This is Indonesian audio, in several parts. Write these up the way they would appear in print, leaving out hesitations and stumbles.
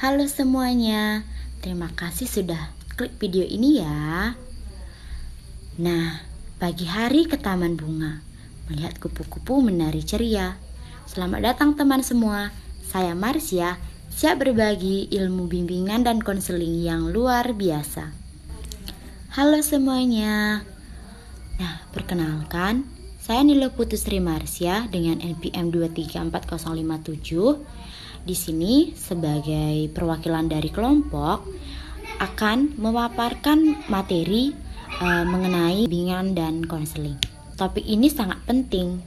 Halo semuanya, terima kasih sudah klik video ini ya. Nah, pagi hari ke Taman Bunga, melihat kupu-kupu menari ceria. Selamat datang teman semua, saya Marsya, siap berbagi ilmu bimbingan dan konseling yang luar biasa. Halo semuanya. Nah, perkenalkan, saya Nilo Putri Marsya dengan NPM 2344057. Di sini sebagai perwakilan dari kelompok akan memaparkan materi mengenai bimbingan dan konseling. Topik ini sangat penting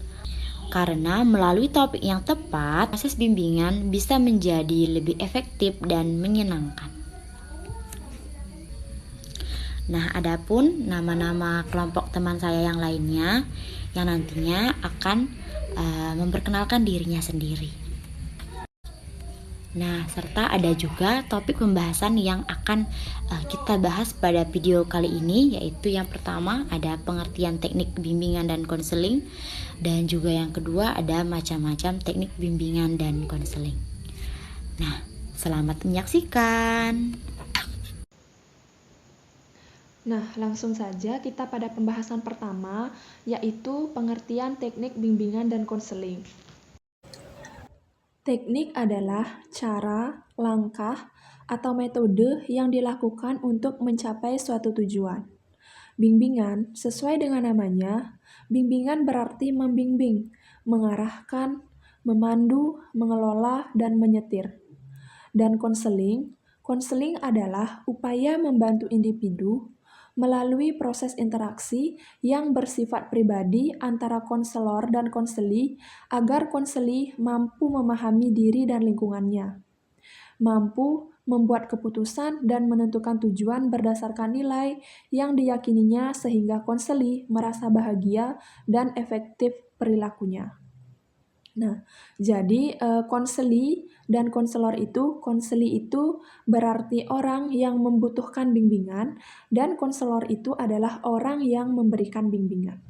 karena melalui topik yang tepat, proses bimbingan bisa menjadi lebih efektif dan menyenangkan. Nah, adapun nama-nama kelompok teman saya yang lainnya yang nantinya akan memperkenalkan dirinya sendiri. Nah, serta ada juga topik pembahasan yang akan kita bahas pada video kali ini, yaitu yang pertama ada pengertian teknik bimbingan dan konseling, dan juga yang kedua ada macam-macam teknik bimbingan dan konseling. Nah, selamat menyaksikan. Nah, langsung saja kita pada pembahasan pertama, yaitu pengertian teknik bimbingan dan konseling. Teknik adalah cara, langkah, atau metode yang dilakukan untuk mencapai suatu tujuan. Bimbingan, sesuai dengan namanya, bimbingan berarti membimbing, mengarahkan, memandu, mengelola, dan menyetir. Dan konseling adalah upaya membantu individu melalui proses interaksi yang bersifat pribadi antara konselor dan konseli agar konseli mampu memahami diri dan lingkungannya, mampu membuat keputusan dan menentukan tujuan berdasarkan nilai yang diyakininya sehingga konseli merasa bahagia dan efektif perilakunya. Nah, jadi konseli dan konseli itu berarti orang yang membutuhkan bimbingan dan konselor itu adalah orang yang memberikan bimbingan.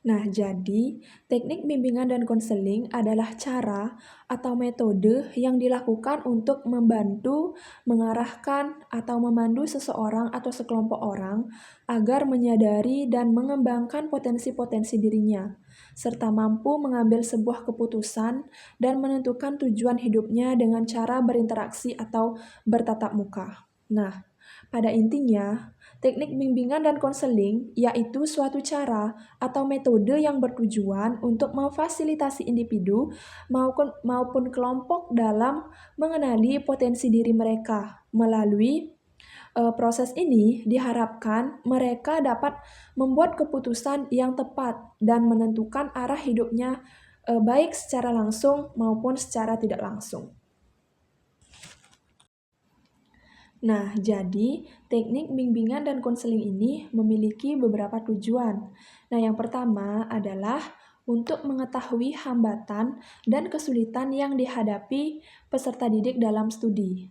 Nah, jadi teknik bimbingan dan konseling adalah cara atau metode yang dilakukan untuk membantu, mengarahkan, atau memandu seseorang atau sekelompok orang agar menyadari dan mengembangkan potensi-potensi dirinya, serta mampu mengambil sebuah keputusan dan menentukan tujuan hidupnya dengan cara berinteraksi atau bertatap muka. Nah, pada intinya, teknik bimbingan dan konseling yaitu suatu cara atau metode yang bertujuan untuk memfasilitasi individu maupun kelompok dalam mengenali potensi diri mereka. Melalui proses ini diharapkan mereka dapat membuat keputusan yang tepat dan menentukan arah hidupnya baik secara langsung maupun secara tidak langsung. Nah, jadi teknik bimbingan dan konseling ini memiliki beberapa tujuan. Nah, yang pertama adalah untuk mengetahui hambatan dan kesulitan yang dihadapi peserta didik dalam studi.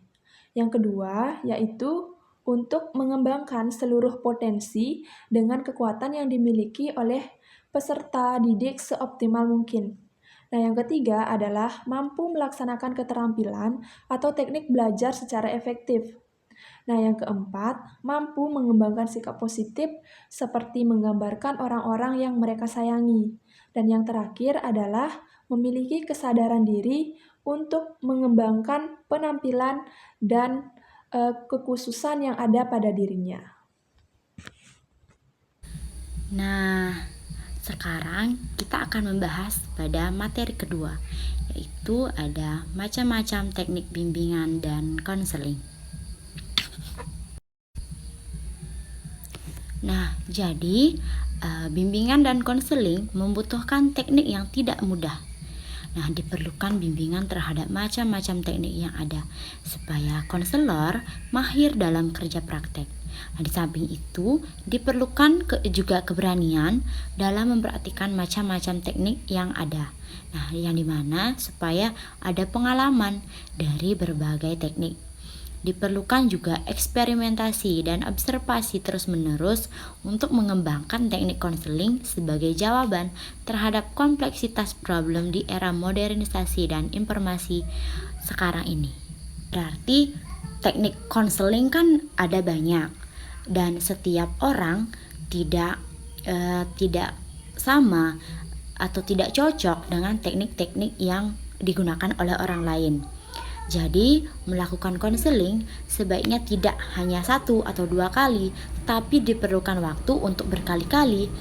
Yang kedua, yaitu untuk mengembangkan seluruh potensi dengan kekuatan yang dimiliki oleh peserta didik seoptimal mungkin. Nah, yang ketiga adalah mampu melaksanakan keterampilan atau teknik belajar secara efektif. Nah, yang keempat, mampu mengembangkan sikap positif seperti menggambarkan orang-orang yang mereka sayangi. Dan yang terakhir adalah memiliki kesadaran diri untuk mengembangkan penampilan dan kekhususan yang ada pada dirinya. Nah, sekarang kita akan membahas pada materi kedua, yaitu ada macam-macam teknik bimbingan dan konseling. Nah, jadi bimbingan dan konseling membutuhkan teknik yang tidak mudah. Nah, diperlukan bimbingan terhadap macam-macam teknik yang ada supaya konselor mahir dalam kerja praktek. Nah, di samping itu diperlukan juga keberanian dalam memperhatikan macam-macam teknik yang ada. Nah, yang dimana supaya ada pengalaman dari berbagai teknik. Diperlukan juga eksperimentasi dan observasi terus-menerus untuk mengembangkan teknik konseling sebagai jawaban terhadap kompleksitas problem di era modernisasi dan informasi sekarang ini. Berarti teknik konseling kan ada banyak dan setiap orang tidak sama atau tidak cocok dengan teknik-teknik yang digunakan oleh orang lain. Jadi, melakukan konseling sebaiknya tidak hanya 1 atau 2 kali, tapi diperlukan waktu untuk berkali-kali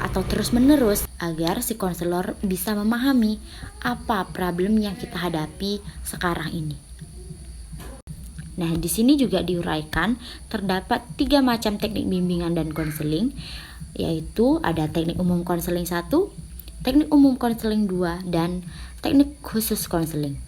atau terus-menerus agar si konselor bisa memahami apa problem yang kita hadapi sekarang ini. Nah, di sini juga diuraikan terdapat 3 macam teknik bimbingan dan konseling, yaitu ada teknik umum konseling 1, teknik umum konseling 2, dan teknik khusus konseling.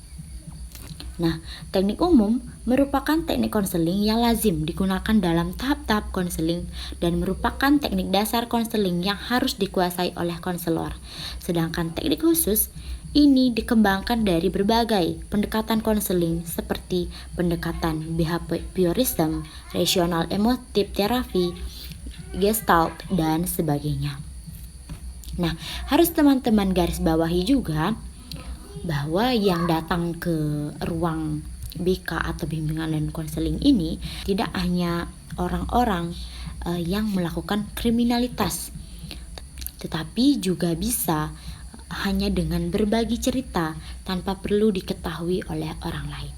Nah, teknik umum merupakan teknik konseling yang lazim digunakan dalam tahap-tahap konseling dan merupakan teknik dasar konseling yang harus dikuasai oleh konselor. Sedangkan teknik khusus ini dikembangkan dari berbagai pendekatan konseling seperti pendekatan behaviorism, rasional emotif terapi, gestalt, dan sebagainya. Nah, harus teman-teman garis bawahi juga bahwa yang datang ke ruang BK atau bimbingan dan konseling ini tidak hanya orang-orang yang melakukan kriminalitas, tetapi juga bisa hanya dengan berbagi cerita tanpa perlu diketahui oleh orang lain.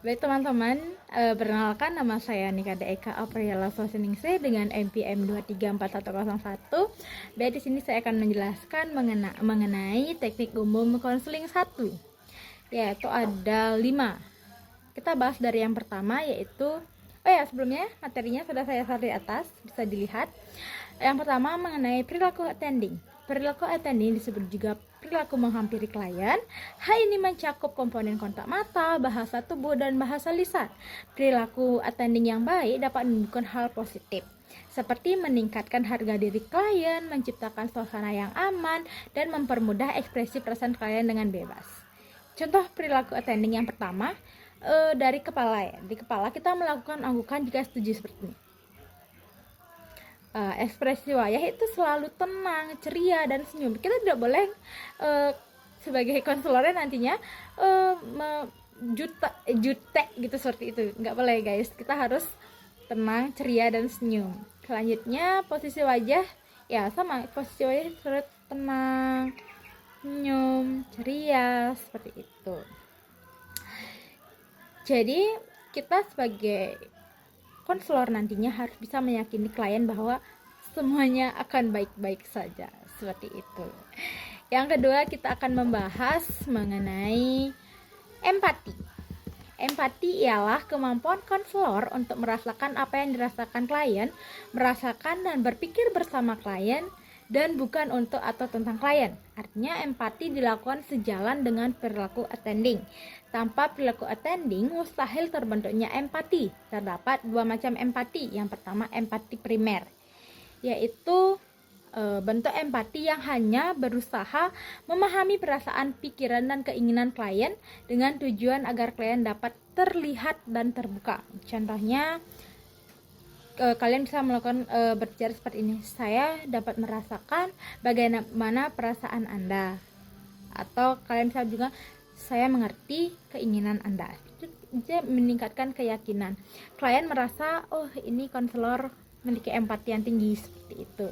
Baik teman-teman, perkenalkan nama saya Nikada Eka Apriela Soseningsih dengan NPM 2341101. Baik, di sini saya akan menjelaskan mengenai teknik umum konseling 1, yaitu ada 5. Kita bahas dari yang pertama, yaitu sebelumnya materinya sudah saya share di atas, bisa dilihat. Yang pertama mengenai perilaku attending. Perilaku attending disebut juga perilaku menghampiri klien. Hal ini mencakup komponen kontak mata, bahasa tubuh, dan bahasa lisan. Perilaku attending yang baik dapat menunjukkan hal positif, seperti meningkatkan harga diri klien, menciptakan suasana yang aman, dan mempermudah ekspresi perasaan klien dengan bebas. Contoh perilaku attending yang pertama, dari kepala ya. Di kepala kita melakukan anggukan jika setuju seperti ini. Ekspresi wajah itu selalu tenang, ceria, dan senyum. Kita tidak boleh sebagai konselornya nantinya jutek gitu seperti itu, nggak boleh guys. Kita harus tenang, ceria, dan senyum. Selanjutnya posisi wajah ya sama, posisi wajah harus tenang, senyum, ceria, seperti itu. Jadi kita sebagai konselor nantinya harus bisa meyakini klien bahwa semuanya akan baik-baik saja, seperti itu. Yang kedua, kita akan membahas mengenai empati. Empati ialah kemampuan konselor untuk merasakan apa yang dirasakan klien, merasakan dan berpikir bersama klien, dan bukan untuk atau tentang klien. Artinya empati dilakukan sejalan dengan perilaku attending. Tanpa perilaku attending, mustahil terbentuknya empati. Terdapat 2 macam empati. Yang pertama, empati primer, yaitu bentuk empati yang hanya berusaha memahami perasaan, pikiran, dan keinginan klien dengan tujuan agar klien dapat terlihat dan terbuka. Contohnya, kalian bisa melakukan berbicara seperti ini. Saya dapat merasakan bagaimana perasaan Anda. Atau kalian bisa juga, saya mengerti keinginan Anda. Itu meningkatkan keyakinan. Klien merasa, oh ini konselor memiliki empati yang tinggi, seperti itu.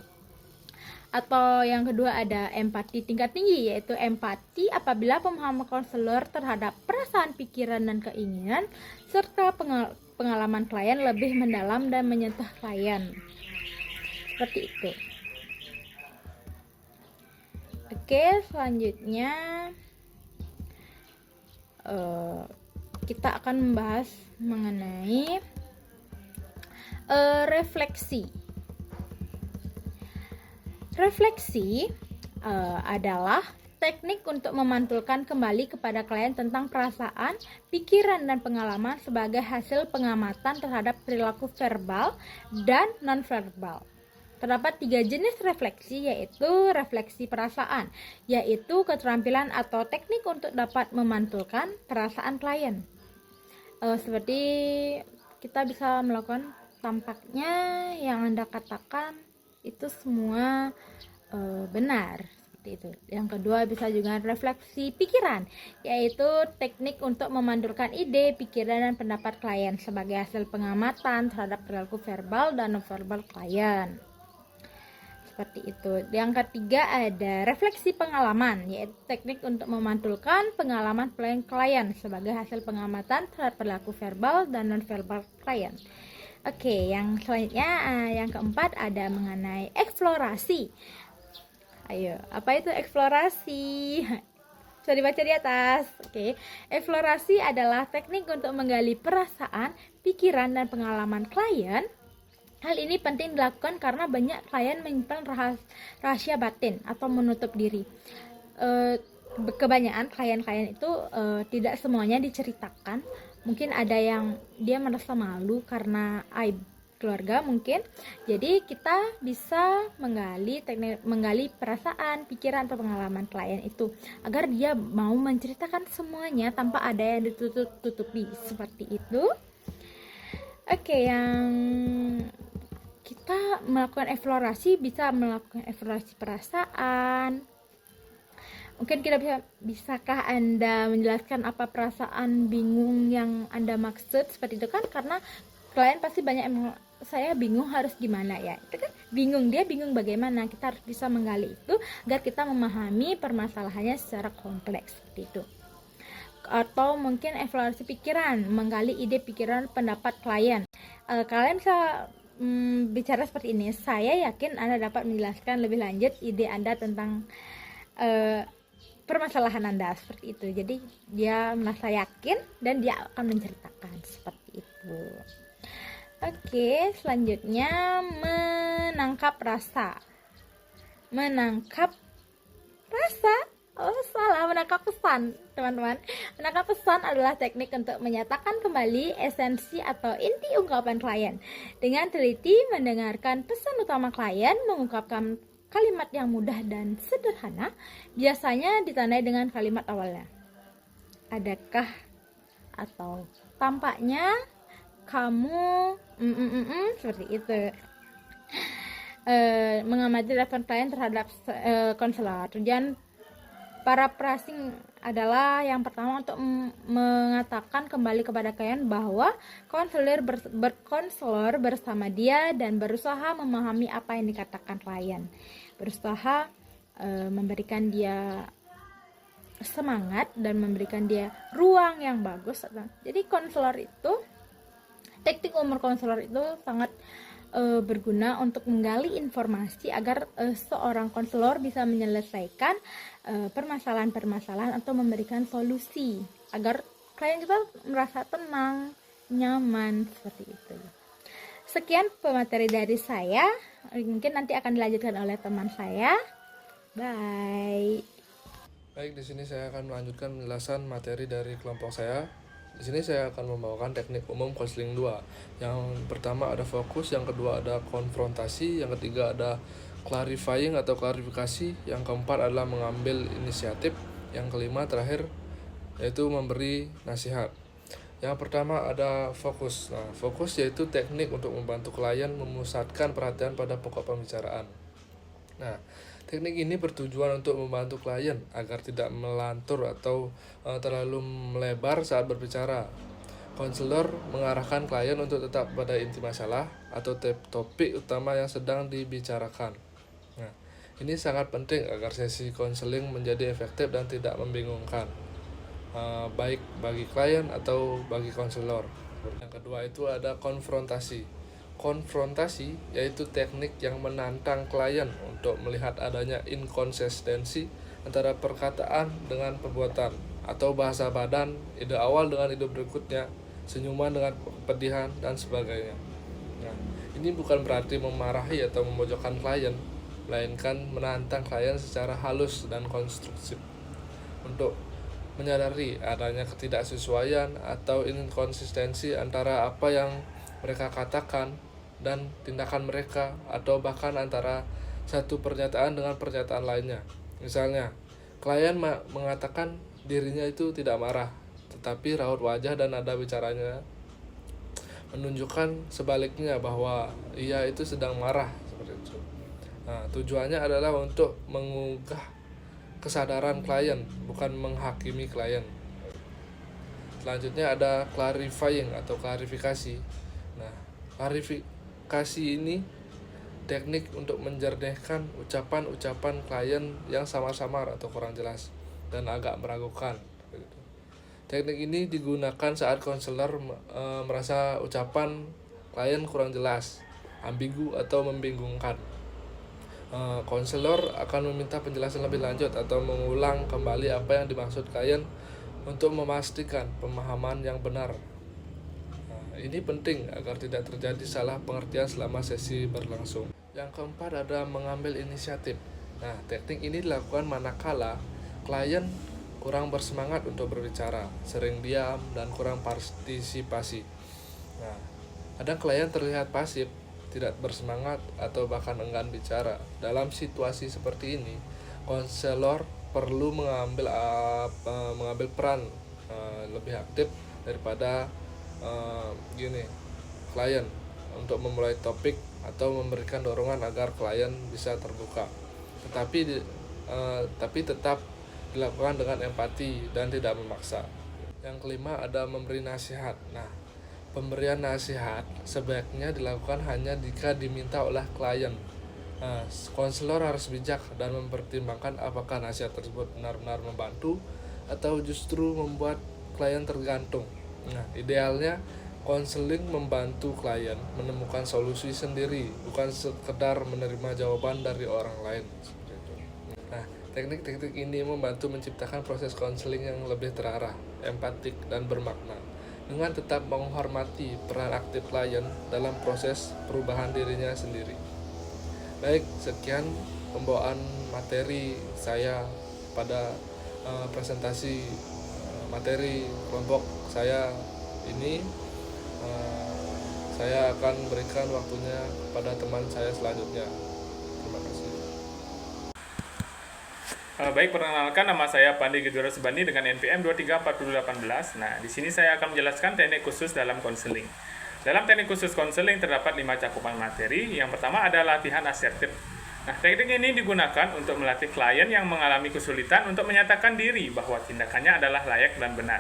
Atau yang kedua ada empati tingkat tinggi, yaitu empati apabila pemahaman konselor terhadap perasaan, pikiran, dan keinginan serta pengalaman klien lebih mendalam dan menyentuh klien. Seperti itu. Oke, selanjutnya kita akan membahas mengenai refleksi. Refleksi adalah teknik untuk memantulkan kembali kepada klien tentang perasaan, pikiran, dan pengalaman sebagai hasil pengamatan terhadap perilaku verbal dan nonverbal. Terdapat 3 jenis refleksi, yaitu refleksi perasaan, yaitu keterampilan atau teknik untuk dapat memantulkan perasaan klien. Seperti kita bisa melakukan, tampaknya yang Anda katakan itu semua benar, seperti itu. Yang kedua bisa juga refleksi pikiran, yaitu teknik untuk memantulkan ide, pikiran, dan pendapat klien sebagai hasil pengamatan terhadap perilaku verbal dan nonverbal klien. Seperti itu. Yang ketiga ada refleksi pengalaman, yaitu teknik untuk memantulkan pengalaman klien sebagai hasil pengamatan terhadap perilaku verbal dan nonverbal klien. Oke, yang selanjutnya yang keempat ada mengenai eksplorasi. Ayo, apa itu eksplorasi? Bisa dibaca di atas. Oke, eksplorasi adalah teknik untuk menggali perasaan, pikiran, dan pengalaman klien. Hal ini penting dilakukan karena banyak klien menyimpan rahasia batin atau menutup diri. Kebanyakan klien-klien itu tidak semuanya diceritakan. Mungkin ada yang dia merasa malu karena aib keluarga mungkin. Jadi kita bisa menggali perasaan, pikiran, atau pengalaman klien itu agar dia mau menceritakan semuanya tanpa ada yang ditutup-tutupi, seperti itu. Oke, yang kita melakukan eksplorasi, bisa melakukan eksplorasi perasaan. Mungkin bisakah Anda menjelaskan apa perasaan bingung yang Anda maksud, seperti itu kan? Karena klien pasti banyak yang saya bingung harus gimana ya. Itu kan bingung, dia bingung bagaimana. Kita harus bisa menggali itu agar kita memahami permasalahannya secara kompleks, seperti itu. Atau mungkin eksplorasi pikiran, menggali ide, pikiran, pendapat klien. Kalian bisa bicara seperti ini. Saya yakin Anda dapat menjelaskan lebih lanjut ide Anda tentang permasalahan Anda, seperti itu. Jadi dia merasa yakin dan dia akan menceritakan, seperti itu. Oke, selanjutnya menangkap rasa. Menangkap rasa? Oh, salah, menangkap pesan, teman-teman. Menangkap pesan adalah teknik untuk menyatakan kembali esensi atau inti ungkapan klien. Dengan teliti mendengarkan pesan utama klien, mengungkapkan kalimat yang mudah dan sederhana, biasanya ditandai dengan kalimat awalnya. Adakah atau tampaknya kamu seperti itu. Mengamati respon klien terhadap konselor. Tujuan paraphrasing adalah yang pertama untuk mengatakan kembali kepada klien bahwa konselor berkonselor bersama dia dan berusaha memahami apa yang dikatakan klien, berusaha memberikan dia semangat dan memberikan dia ruang yang bagus. Jadi konselor itu, teknik umur konselor itu sangat berguna untuk menggali informasi agar seorang konselor bisa menyelesaikan permasalahan-permasalahan atau memberikan solusi agar klien kita merasa tenang, nyaman, seperti itu. Sekian pemateri dari saya, mungkin nanti akan dilanjutkan oleh teman saya. Bye. Baik, di sini saya akan melanjutkan penjelasan materi dari kelompok saya. Di sini saya akan membawakan teknik umum konseling 2. Yang pertama ada fokus, yang kedua ada konfrontasi, yang ketiga ada clarifying atau klarifikasi, yang keempat adalah mengambil inisiatif, yang kelima terakhir yaitu memberi nasihat. Yang pertama ada fokus. Nah, fokus yaitu teknik untuk membantu klien memusatkan perhatian pada pokok pembicaraan. Nah, teknik ini bertujuan untuk membantu klien agar tidak melantur atau terlalu melebar saat berbicara. Konselor mengarahkan klien untuk tetap pada inti masalah atau topik utama yang sedang dibicarakan. Nah, ini sangat penting agar sesi konseling menjadi efektif dan tidak membingungkan, baik bagi klien atau bagi konselor. Yang kedua itu ada konfrontasi. Konfrontasi yaitu teknik yang menantang klien untuk melihat adanya inkonsistensi antara perkataan dengan perbuatan atau bahasa badan, ide awal dengan ide berikutnya, senyuman dengan kepedihan, dan sebagainya. Nah, ini bukan berarti memarahi atau memojokkan klien, melainkan menantang klien secara halus dan konstruktif untuk menyadari adanya ketidaksesuaian atau inkonsistensi antara apa yang mereka katakan dan tindakan mereka, atau bahkan antara satu pernyataan dengan pernyataan lainnya. Misalnya, klien mengatakan dirinya itu tidak marah, tetapi raut wajah dan nada bicaranya menunjukkan sebaliknya bahwa ia itu sedang marah seperti itu. Nah, tujuannya adalah untuk mengugah kesadaran klien, bukan menghakimi klien. Selanjutnya ada clarifying atau klarifikasi. Nah, klarifikasi ini teknik untuk menjernihkan ucapan-ucapan klien yang samar-samar atau kurang jelas dan agak meragukan. Teknik ini digunakan saat konselor merasa ucapan klien kurang jelas, ambigu atau membingungkan. Konselor akan meminta penjelasan lebih lanjut atau mengulang kembali apa yang dimaksud klien untuk memastikan pemahaman yang benar. Ini penting agar tidak terjadi salah pengertian selama sesi berlangsung. Yang keempat ada mengambil inisiatif. Nah, teknik ini dilakukan manakala klien kurang bersemangat untuk berbicara, sering diam, dan kurang partisipasi. Nah, kadang klien terlihat pasif, tidak bersemangat, atau bahkan enggan bicara. Dalam situasi seperti ini, konselor perlu mengambil peran lebih aktif daripada klien untuk memulai topik atau memberikan dorongan agar klien bisa terbuka. Tapi tetap dilakukan dengan empati dan tidak memaksa. Yang kelima ada memberi nasihat. Nah, pemberian nasihat sebaiknya dilakukan hanya jika diminta oleh klien. Nah, konselor harus bijak dan mempertimbangkan apakah nasihat tersebut benar-benar membantu atau justru membuat klien tergantung. Nah, idealnya konseling membantu klien menemukan solusi sendiri, bukan sekedar menerima jawaban dari orang lain. Nah, teknik-teknik ini membantu menciptakan proses konseling yang lebih terarah, empatik, dan bermakna, dengan tetap menghormati peran aktif klien dalam proses perubahan dirinya sendiri. Baik, sekian pembawaan materi saya pada presentasi materi kelompok saya ini. Saya akan berikan waktunya pada teman saya selanjutnya. Terima kasih. Baik, perkenalkan nama saya Pandi Gedora Subandi dengan NPM 234018. Nah, di sini saya akan menjelaskan teknik khusus dalam konseling. Dalam teknik khusus konseling terdapat 5 cakupan materi. Yang pertama adalah latihan asertif. Nah, teknik ini digunakan untuk melatih klien yang mengalami kesulitan untuk menyatakan diri bahwa tindakannya adalah layak dan benar.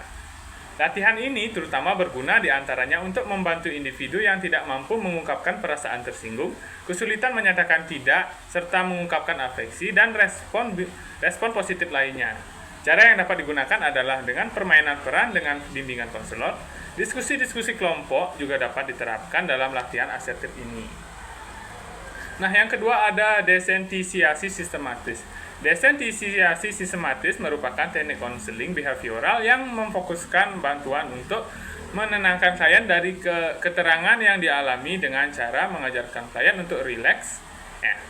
Latihan ini terutama berguna diantaranya untuk membantu individu yang tidak mampu mengungkapkan perasaan tersinggung, kesulitan menyatakan tidak, serta mengungkapkan afeksi dan respon positif lainnya. Cara yang dapat digunakan adalah dengan permainan peran dengan bimbingan konselor. Diskusi-diskusi kelompok juga dapat diterapkan dalam latihan asertif ini. Nah, yang kedua ada desensitisiasi sistematis. Desensitisiasi sistematis merupakan teknik konseling behavioral yang memfokuskan bantuan untuk menenangkan klien dari keterangan yang dialami dengan cara mengajarkan klien untuk rileks.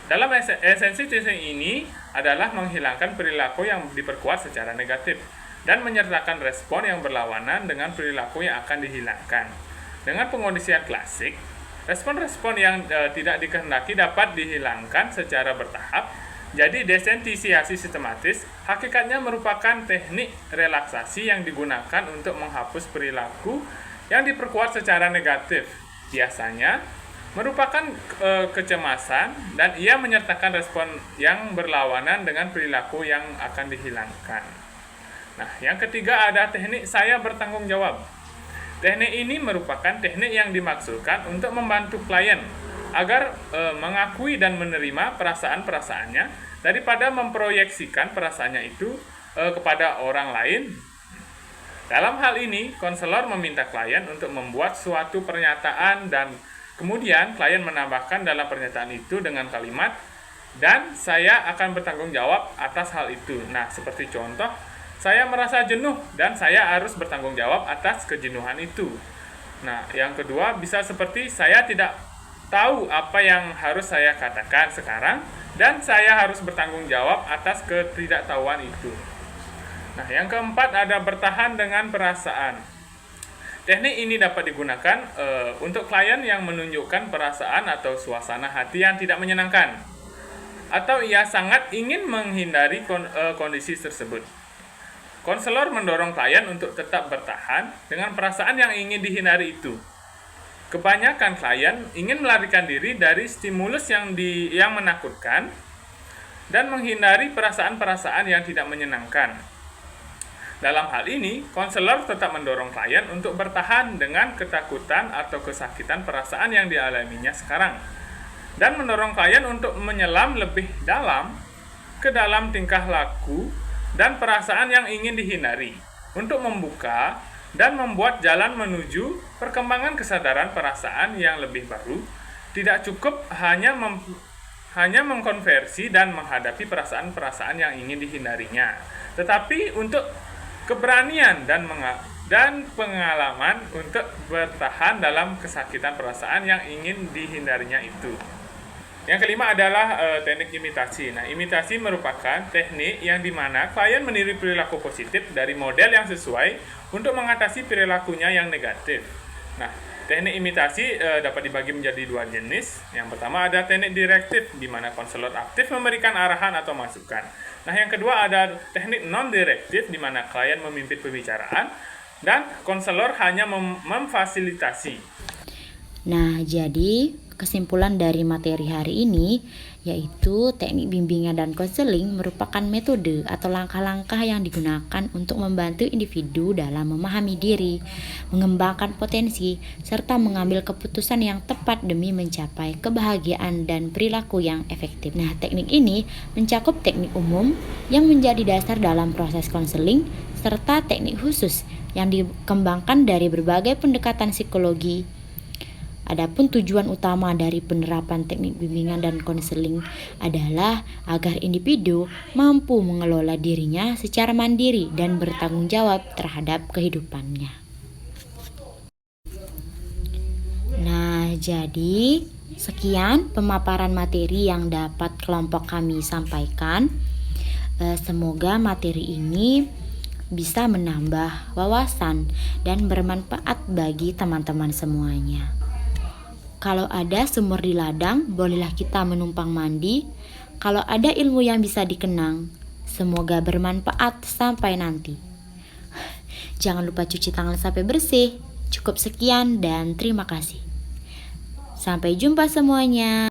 Dalam esensi teknik ini adalah menghilangkan perilaku yang diperkuat secara negatif dan menyertakan respon yang berlawanan dengan perilaku yang akan dihilangkan. Dengan pengondisian klasik, respon-respon yang tidak dikehendaki dapat dihilangkan secara bertahap. Jadi desensitisiasi sistematis hakikatnya merupakan teknik relaksasi yang digunakan untuk menghapus perilaku yang diperkuat secara negatif. Biasanya merupakan kecemasan dan ia menyertakan respon yang berlawanan dengan perilaku yang akan dihilangkan. Nah, yang ketiga ada teknik saya bertanggung jawab. Teknik ini merupakan teknik yang dimaksudkan untuk membantu klien agar mengakui dan menerima perasaan-perasaannya daripada memproyeksikan perasaannya itu kepada orang lain. Dalam hal ini, konselor meminta klien untuk membuat suatu pernyataan dan kemudian klien menambahkan dalam pernyataan itu dengan kalimat, dan saya akan bertanggung jawab atas hal itu. Nah, seperti contoh, saya merasa jenuh dan saya harus bertanggung jawab atas kejenuhan itu. Nah, yang kedua bisa seperti saya tidak tahu apa yang harus saya katakan sekarang dan saya harus bertanggung jawab atas ketidaktahuan itu. Nah, yang keempat ada bertahan dengan perasaan. Teknik ini dapat digunakan untuk klien yang menunjukkan perasaan atau suasana hati yang tidak menyenangkan atau ia sangat ingin menghindari kondisi tersebut. konselor mendorong klien untuk tetap bertahan dengan perasaan yang ingin dihindari itu. Kebanyakan klien ingin melarikan diri dari stimulus yang menakutkan dan menghindari perasaan-perasaan yang tidak menyenangkan. Dalam hal ini, konselor tetap mendorong klien untuk bertahan dengan ketakutan atau kesakitan perasaan yang dialaminya sekarang, dan mendorong klien untuk menyelam lebih dalam ke dalam tingkah laku dan perasaan yang ingin dihindari, untuk membuka dan membuat jalan menuju perkembangan kesadaran perasaan yang lebih baru. Tidak cukup hanya mengkonversi dan menghadapi perasaan-perasaan yang ingin dihindarinya, tetapi untuk keberanian dan pengalaman untuk bertahan dalam kesakitan perasaan yang ingin dihindarinya itu. Yang kelima adalah teknik imitasi. Nah, imitasi merupakan teknik yang dimana klien meniru perilaku positif dari model yang sesuai untuk mengatasi perilakunya yang negatif. Nah, teknik imitasi dapat dibagi menjadi dua jenis. Yang pertama ada teknik direktif, di mana konselor aktif memberikan arahan atau masukan. Nah, yang kedua ada teknik non-direktif, di mana klien memimpin pembicaraan dan konselor hanya memfasilitasi. Nah, jadi kesimpulan dari materi hari ini yaitu teknik bimbingan dan konseling merupakan metode atau langkah-langkah yang digunakan untuk membantu individu dalam memahami diri, mengembangkan potensi, serta mengambil keputusan yang tepat demi mencapai kebahagiaan dan perilaku yang efektif. Nah, teknik ini mencakup teknik umum yang menjadi dasar dalam proses konseling, serta teknik khusus yang dikembangkan dari berbagai pendekatan psikologi. Adapun tujuan utama dari penerapan teknik bimbingan dan konseling adalah agar individu mampu mengelola dirinya secara mandiri dan bertanggung jawab terhadap kehidupannya. Nah, jadi sekian pemaparan materi yang dapat kelompok kami sampaikan. Semoga materi ini bisa menambah wawasan dan bermanfaat bagi teman-teman semuanya. Kalau ada sumur di ladang, bolehlah kita menumpang mandi. Kalau ada ilmu yang bisa dikenang, semoga bermanfaat sampai nanti. Jangan lupa cuci tangan sampai bersih. Cukup sekian dan terima kasih. Sampai jumpa semuanya.